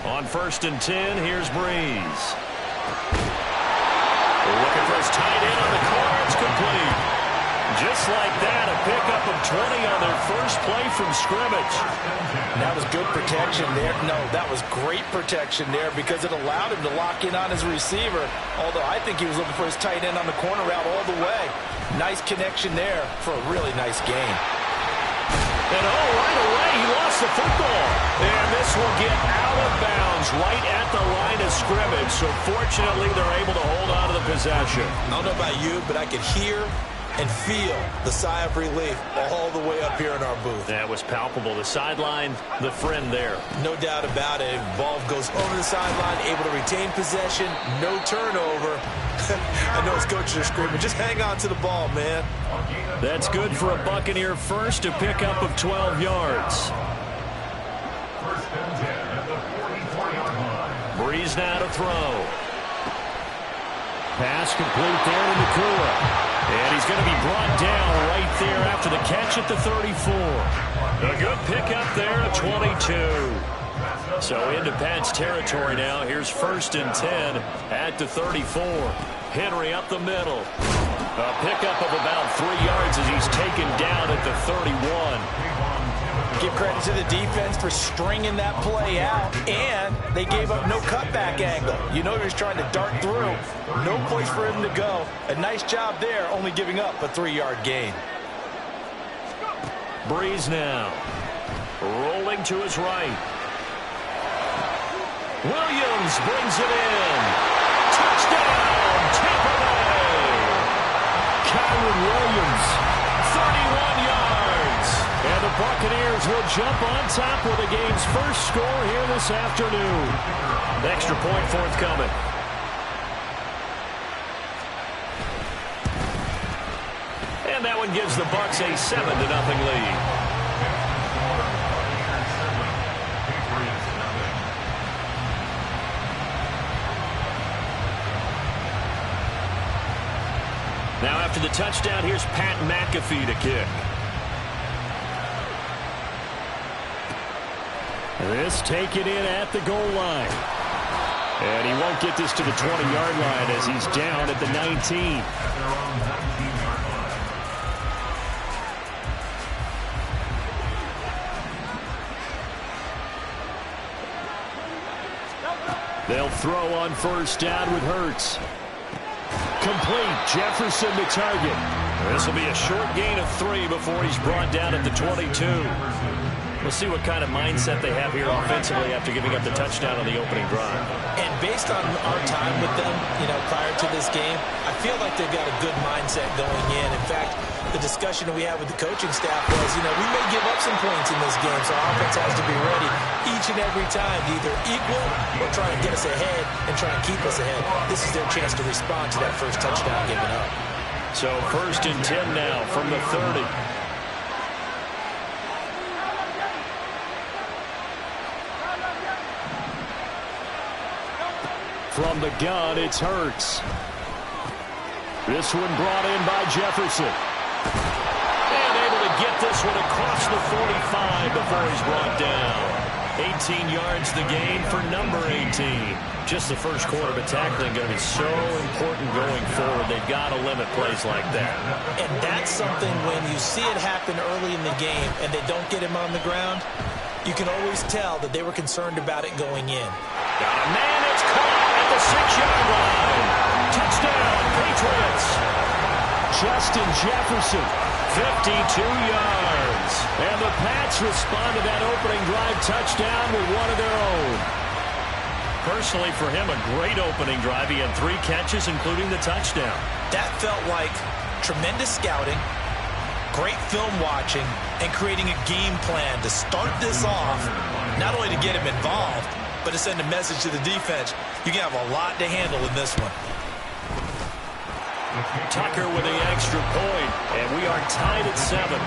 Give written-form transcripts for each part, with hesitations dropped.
On 1st and 10, here's Breeze. Looking for his tight end on the corner. It's complete. Just like that, a pickup of 20 on their first play from scrimmage. That was good protection there. No, that was great protection there because it allowed him to lock in on his receiver, although I think he was looking for his tight end on the corner route all the way. Nice connection there for a really nice gain. And right away, he lost the football. And this will get out of bounds right at the line of scrimmage. So fortunately, they're able to hold on to the possession. I don't know about you, but I could hear and feel the sigh of relief all the way up here in our booth. That was palpable. The sideline, the friend there. No doubt about it. Ball goes over the sideline, able to retain possession, no turnover. I know his coaches are screaming, just hang on to the ball, man. That's good for a Buccaneer first, a pickup of 12 yards. Breeze now to throw. Pass complete there to Nakua. And he's going to be brought down right there after the catch at the 34. A good pickup there at 22. So into Pat's territory now. Here's 1st and 10 at the 34. Henry up the middle. A pickup of about 3 yards as he's taken down at the 31. Give credit to the defense for stringing that play out, and they gave up no cutback angle. You know he was trying to dart through. No place for him to go. A nice job there, only giving up a 3-yard gain. Breeze now. Rolling to his right. Williams brings it in. Touchdown, Tampa Bay. Kyron Williams, 31 yards. And the Buccaneers will jump on top with the game's first score here this afternoon. Extra point forthcoming. And that one gives the Bucs a 7-0 lead. Now after the touchdown, here's Pat McAfee to kick. This taken in at the goal line. And he won't get this to the 20-yard line as he's down at the 19. They'll throw on 1st down with Hurts. Complete. Jefferson to target. This will be a short gain of 3 before he's brought down at the 22. We'll see what kind of mindset they have here offensively after giving up the touchdown on the opening drive. And based on our time with them, prior to this game, I feel like they've got a good mindset going in. In fact, the discussion that we had with the coaching staff was, we may give up some points in this game, so our offense has to be ready each and every time to either equal or try and get us ahead and try and keep us ahead. This is their chance to respond to that first touchdown given up. So 1st and 10 now from the 30. From the gun, it's Hurts. This one brought in by Jefferson. And able to get this one across the 45 before he's brought down. 18 yards the gain for number 18. Just the first quarter, but tackling going to be so important going forward. They've got to limit plays like that. And that's something when you see it happen early in the game and they don't get him on the ground, you can always tell that they were concerned about it going in. Got a man, it's caught at the 6-yard line. Touchdown, Patriots. Justin Jefferson, 52 yards. And the Pats respond to that opening drive touchdown with one of their own. Personally, for him, a great opening drive. He had 3 catches, including the touchdown. That felt like tremendous scouting, great film watching, and creating a game plan to start this off, not only to get him involved, but to send a message to the defense. You can have a lot to handle in this one. Tucker with the extra point, and we are tied at 7.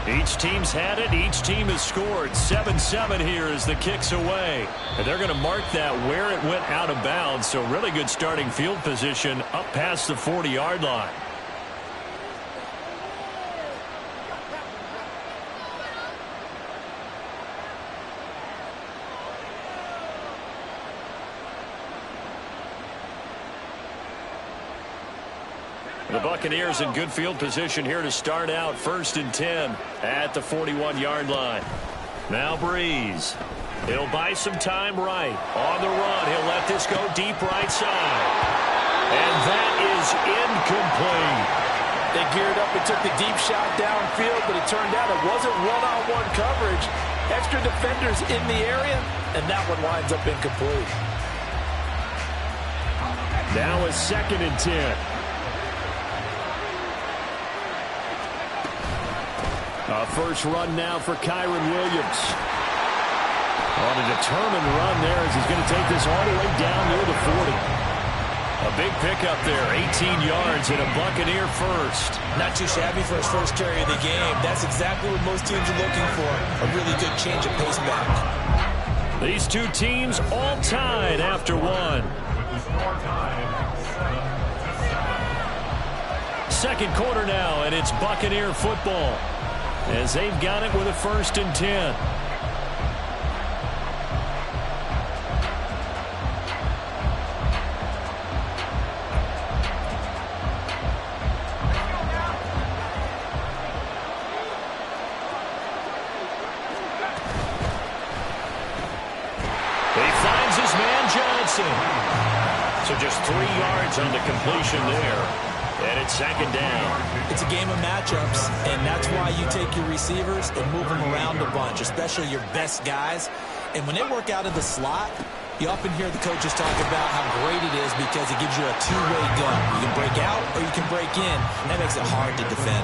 Each team's had it. Each team has scored. 7-7 here as the kick's away. And they're going to mark that where it went out of bounds. So really good starting field position up past the 40-yard line. The Buccaneers in good field position here to start out 1st and 10 at the 41-yard line. Now Breeze. He'll buy some time right. On the run, he'll let this go deep right side. And that is incomplete. They geared up and took the deep shot downfield, but it turned out it wasn't one-on-one coverage. Extra defenders in the area, and that one winds up incomplete. Now a 2nd and 10. First run now for Kyron Williams. On a determined run there as he's going to take this all the way down near the 40. A big pickup there, 18 yards and a Buccaneer first. Not too shabby for his first carry of the game. That's exactly what most teams are looking for, a really good change of pace back. These two teams all tied after one. Second quarter now, and it's Buccaneer football as they've got it with a 1st and 10. He finds his man Johnson. So just 3 yards on the completion there. And it's 2nd down. It's a game of matchups, and that's why you take your receivers and move them around a bunch, especially your best guys. And when they work out of the slot, you often hear the coaches talk about how great it is because it gives you a two-way gun. You can break out or you can break in. That makes it hard to defend.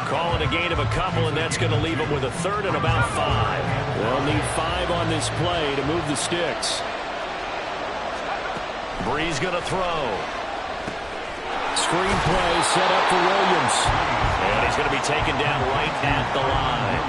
Calling a gain of a couple, and that's going to leave them with a 3rd and about 5. They'll need 5 on this play to move the sticks. Breeze going to throw. Screen play set up for Williams. And he's going to be taken down right at the line.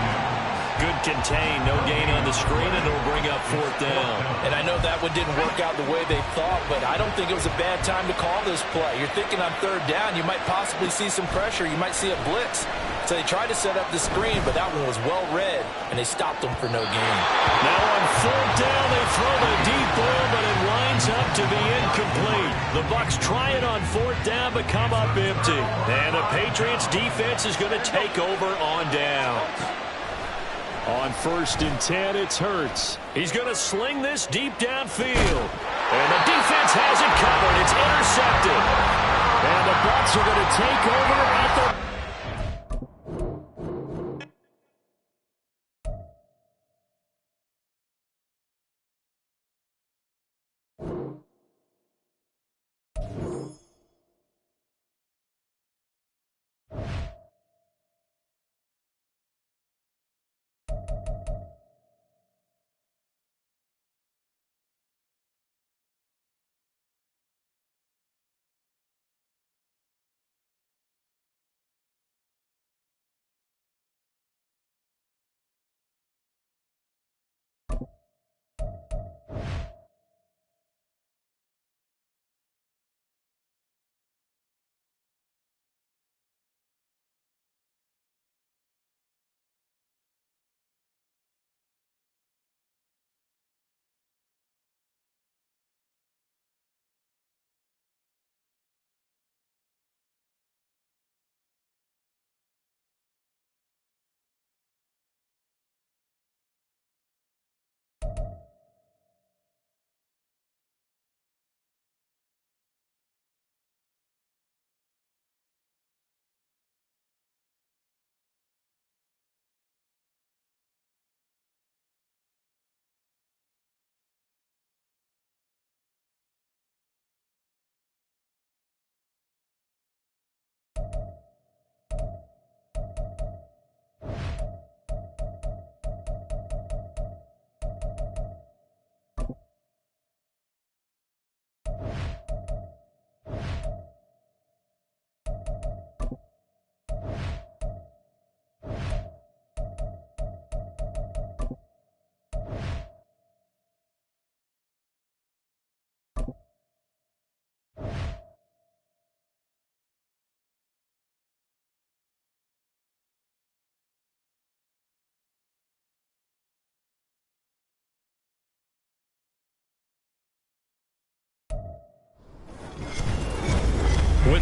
Good contain, no gain on the screen, and it'll bring up 4th down. And I know that one didn't work out the way they thought, but I don't think it was a bad time to call this play. You're thinking on 3rd down, you might possibly see some pressure. You might see a blitz. So they tried to set up the screen, but that one was well read, and they stopped them for no gain. Now on 4th down, they throw the deep ball, but it winds up to be incomplete. The Bucs try it on 4th down, but come up empty. And the Patriots defense is going to take over on down. On 1st and 10, it's Hurts. He's going to sling this deep downfield. And the defense has it covered. It's intercepted. And the Bucs are going to take over at the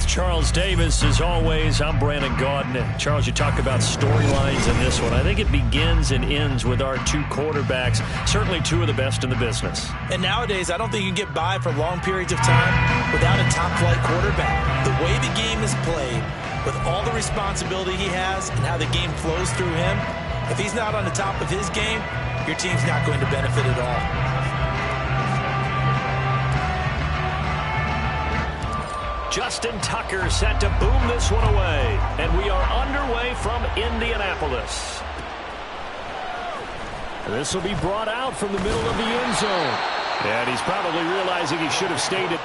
with Charles Davis. As always, I'm Brandon Gaudin. And Charles, you talk about storylines in this one. I think it begins and ends with our two quarterbacks, certainly two of the best in the business. And nowadays, I don't think you can get by for long periods of time without a top-flight quarterback. The way the game is played, with all the responsibility he has and how the game flows through him, if he's not on the top of his game, your team's not going to benefit at all. Justin Tucker set to boom this one away. And we are underway from Indianapolis. This will be brought out from the middle of the end zone. And he's probably realizing he should have stayed at...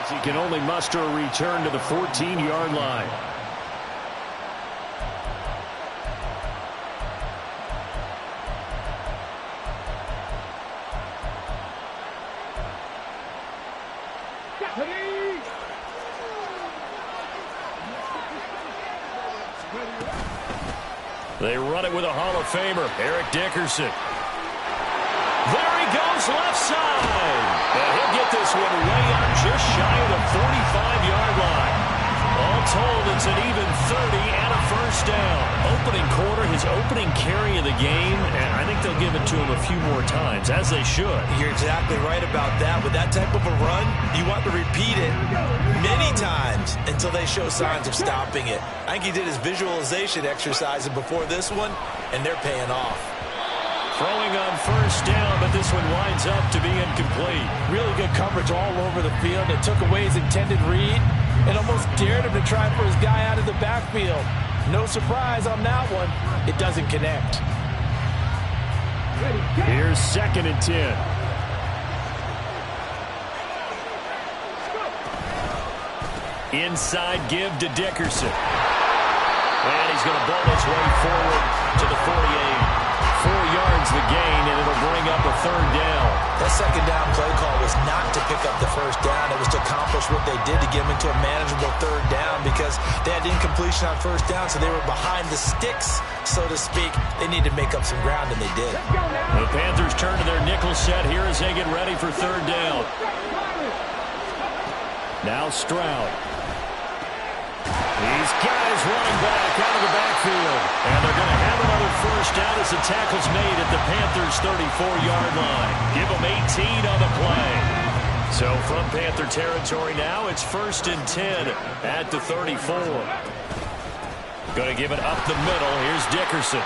He can only muster a return to the 14-yard line. They run it with a Hall of Famer, Eric Dickerson. There he goes, left side. And he'll get this one way up just shy of the 45-yard line. All told, it's an even 30 and a first down. Opening quarter, his opening carry of the game, and I think they'll give it to him a few more times, as they should. You're exactly right about that. With that type of a run, you want to repeat it many times until they show signs of stopping it. I think he did his visualization exercises before this one, and they're paying off. Throwing on first down, but this one winds up to be incomplete. Really good coverage all over the field. It took away his intended read and almost dared him to try for his guy out of the backfield. No surprise on that one. It doesn't connect. Here's 2nd and 10. Inside give to Dickerson. And he's going to bowl his way forward to the 48. 4 yards the gain, and it'll bring up a third down. That second down play call was not to pick up the first down. It was to accomplish what they did to get them into a manageable third down because they had incompletion on first down, so they were behind the sticks, so to speak. They needed to make up some ground, and they did. The Panthers turn to their nickel set here as they get ready for third down. Now Stroud. These guys running back out of the backfield. And they're going to have another first down as the tackle's made at the Panthers' 34-yard line. Give them 18 on the play. So from Panther territory now, it's 1st and 10 at the 34. Going to give it up the middle. Here's Dickerson.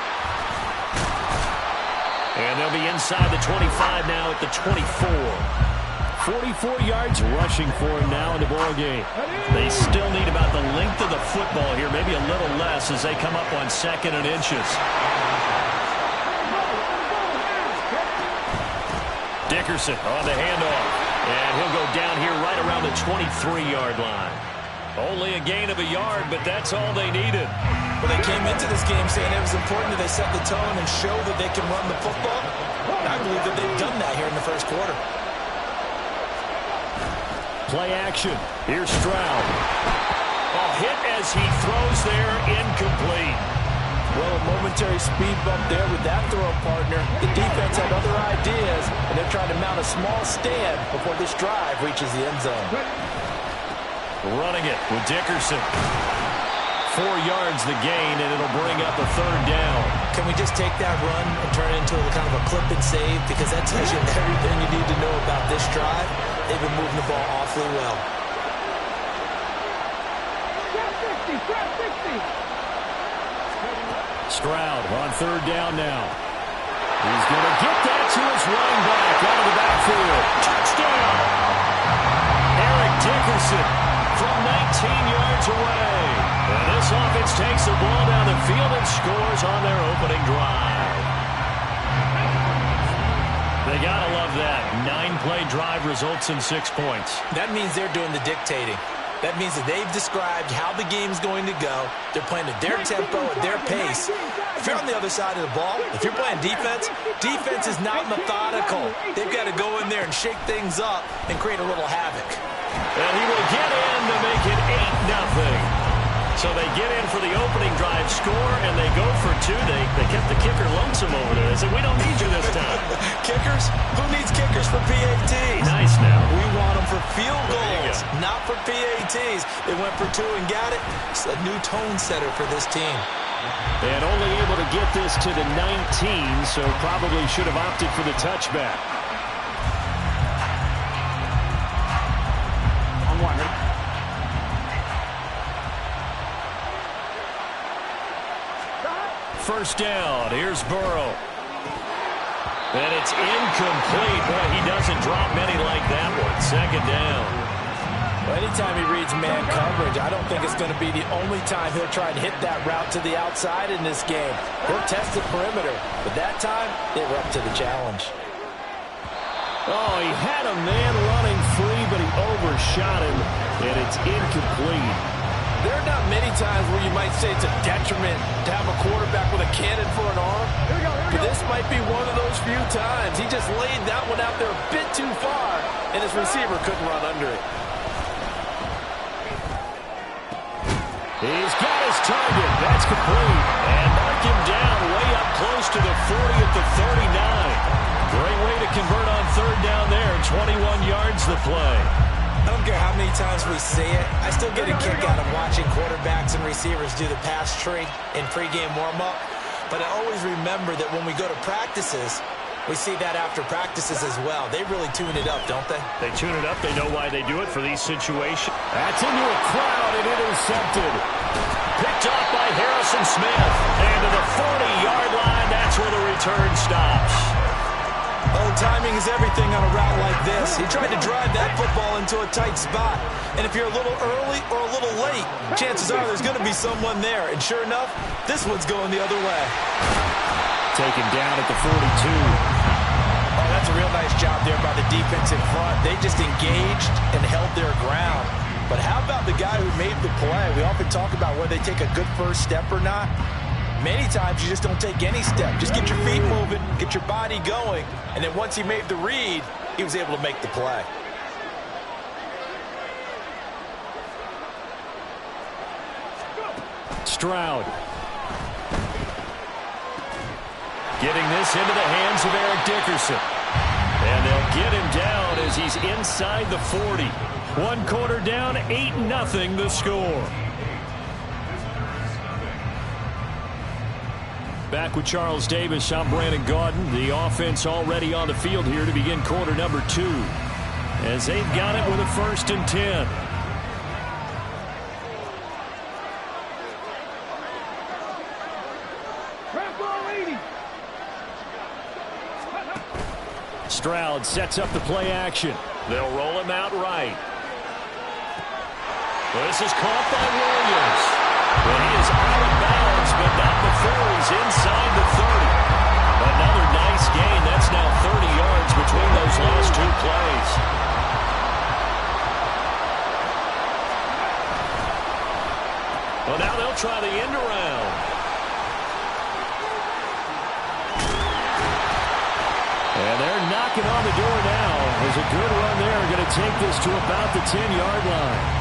And they'll be inside the 25 now at the 24. 44 yards rushing for him now in the ball game. They still need about the length of the football here, maybe a little less as they come up on 2nd and inches. Dickerson on the handoff. And he'll go down here right around the 23-yard line. Only a gain of a yard, but that's all they needed. Well, they came into this game saying it was important that they set the tone and show that they can run the football. And I believe that they've done that here in the first quarter. Play action. Here's Stroud. Hit as he throws there, incomplete. Well, a momentary speed bump there with that throw partner. The defense had other ideas, and they're trying to mount a small stand before this drive reaches the end zone. Running it with Dickerson. 4 yards the gain, and it'll bring up a third down. Can we just take that run and turn it into a kind of a clip and save? Because that tells you everything you need to know about this drive. They've been moving the ball awfully well. Stroud on third down now. He's going to get that to his running back out of the backfield. Touchdown! Eric Dickerson from 19 yards away. And this offense takes the ball down the field and scores on their opening drive. They got to love that. 9-play drive results in 6 points. That means they're doing the dictating. That means that they've described how the game's going to go. They're playing at their tempo, at their pace. If you're on the other side of the ball, if you're playing defense, defense is not methodical. They've got to go in there and shake things up and create a little havoc. And he will get in to make it 8-0. So they get in for the opening drive score, and they go for two. They kept the kicker lonesome over there. They said, we don't need you this time. Kickers? Who needs kickers for PATs? Nice now. We want them for field goals, not for PATs. They went for two and got it. It's a new tone setter for this team. And only able to get this to the 19, so probably should have opted for the touchback. On one, right? First down. Here's Burrow. And it's incomplete. Boy, he doesn't drop many like that one. Second down. Well, anytime he reads man coverage, I don't think it's going to be the only time he'll try and hit that route to the outside in this game. He'll test the perimeter, but that time, they were up to the challenge. Oh, he had a man running free, but he overshot him, and it's incomplete. There are not many times where you might say it's a detriment to have a quarterback with a cannon for an arm. But this might be one of those few times. He just laid that one out there a bit too far, and his receiver couldn't run under it. He's got his target. That's complete. And mark him down way up close to the 40 at the 39. Great way to convert on third down there. 21 yards the play. I don't care how many times we say it. I still get a kick out of watching quarterbacks and receivers do the pass tree in pregame warm-up. But I always remember that when we go to practices, we see that after practices as well. They really tune it up, don't they? They tune it up. They know why they do it for these situations. That's into a crowd and intercepted. Picked off by Harrison Smith. And to the 40-yard line, that's where the return stops. Oh, timing is everything on a route like this. He tried to drive that football into a tight spot. And if you're a little early or a little late, chances are there's going to be someone there. And sure enough, this one's going the other way. Taken down at the 42. Oh, that's a real nice job there by the defense in front. They just engaged and held their ground. But how about the guy who made the play? We often talk about whether they take a good first step or not. Many times you just don't take any step. Just get your feet moving, get your body going, and then once he made the read, he was able to make the play. Stroud. Getting this into the hands of Eric Dickerson. And they'll get him down as he's inside the 40. One quarter down, 8-0 the score. Back with Charles Davis, I'm Brandon Gaudin. The offense already on the field here to begin quarter number 2. As they've got it with a 1st and 10. Stroud sets up the play action. They'll roll him out right. This is caught by Williams. And he is out of bounds, but not before he's inside the 30. Another nice gain. That's now 30 yards between those last two plays. Well, now they'll try the end around. And they're knocking on the door now. There's a good run there. Going to take this to about the 10-yard line.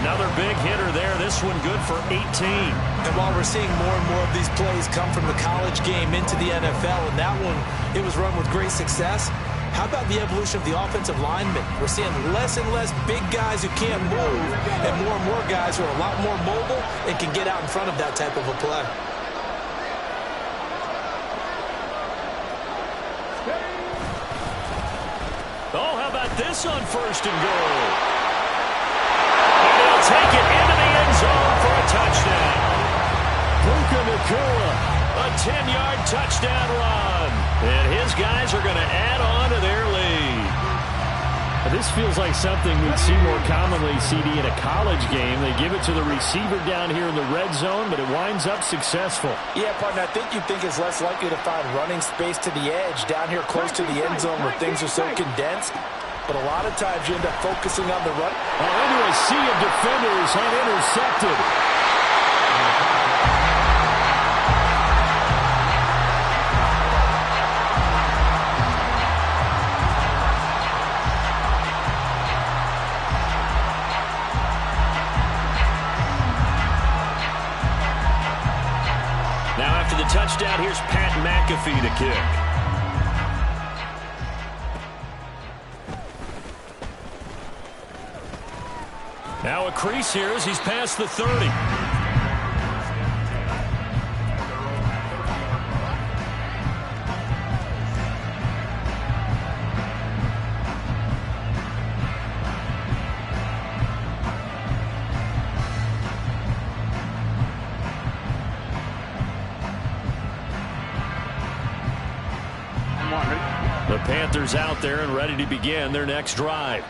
Another big hitter there. This one good for 18. And while we're seeing more and more of these plays come from the college game into the NFL, and that one, it was run with great success, how about the evolution of the offensive linemen? We're seeing less and less big guys who can't move, and more guys who are a lot more mobile and can get out in front of that type of a play. Oh, how about this on 1st and goal? Take it into the end zone for a touchdown. Puka Nacua, a 10-yard touchdown run. And his guys are going to add on to their lead. This feels like something we'd see more commonly, CD, in a college game. They give it to the receiver down here in the red zone, but it winds up successful. Yeah, partner, I think you think it's less likely to find running space to the edge down here close to the end zone where things are so condensed. But a lot of times you end up focusing on the run. Into a sea of defenders and intercepted. touchdown. Here's Pat McAfee to kick. Now a crease here as he's past the 30. The Panthers out there and ready to begin their next drive.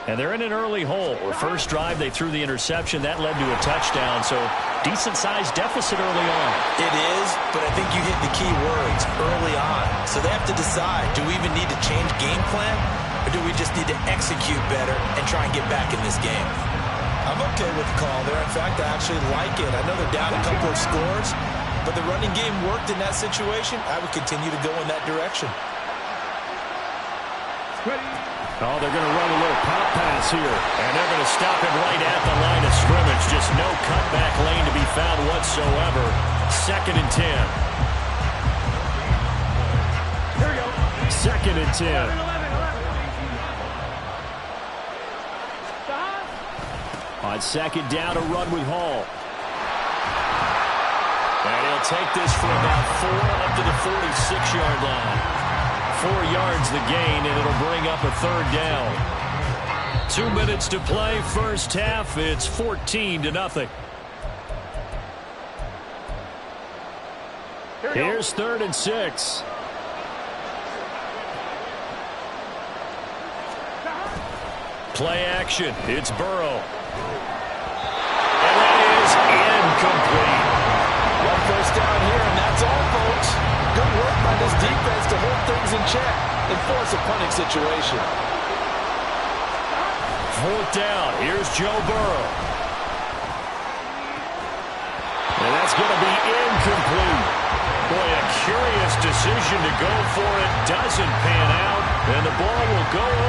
And they're in an early hole. The first drive, they threw the interception. That led to a touchdown, so decent-sized deficit early on. It is, but I think you hit the key words, early on. So they have to decide, do we even need to change game plan, or do we just need to execute better and try and get back in this game? I'm okay with the call there. In fact, I actually like it. I know they're down a couple of scores, but the running game worked in that situation. I would continue to go in that direction. Oh, they're going to run a little pop pass here. And they're going to stop him right at the line of scrimmage. Just no cutback lane to be found whatsoever. 2nd and 10. Here we go. 2nd and 10. On 2nd down, a run with Hall. And he'll take this for about 4 up to the 46-yard line. 4 yards the gain, and it'll bring up a 3rd down. 2 minutes to play, first half. It's 14-0. Here's 3rd and 6. Play action. It's Burrow. And that is incomplete. Well, first down here, and that's all, folks. Good work by this defense to hold things in check and force a punting situation. 4th down. Here's Joe Burrow. And that's going to be incomplete. Boy, a curious decision to go for it. Doesn't pan out. And the ball will go over.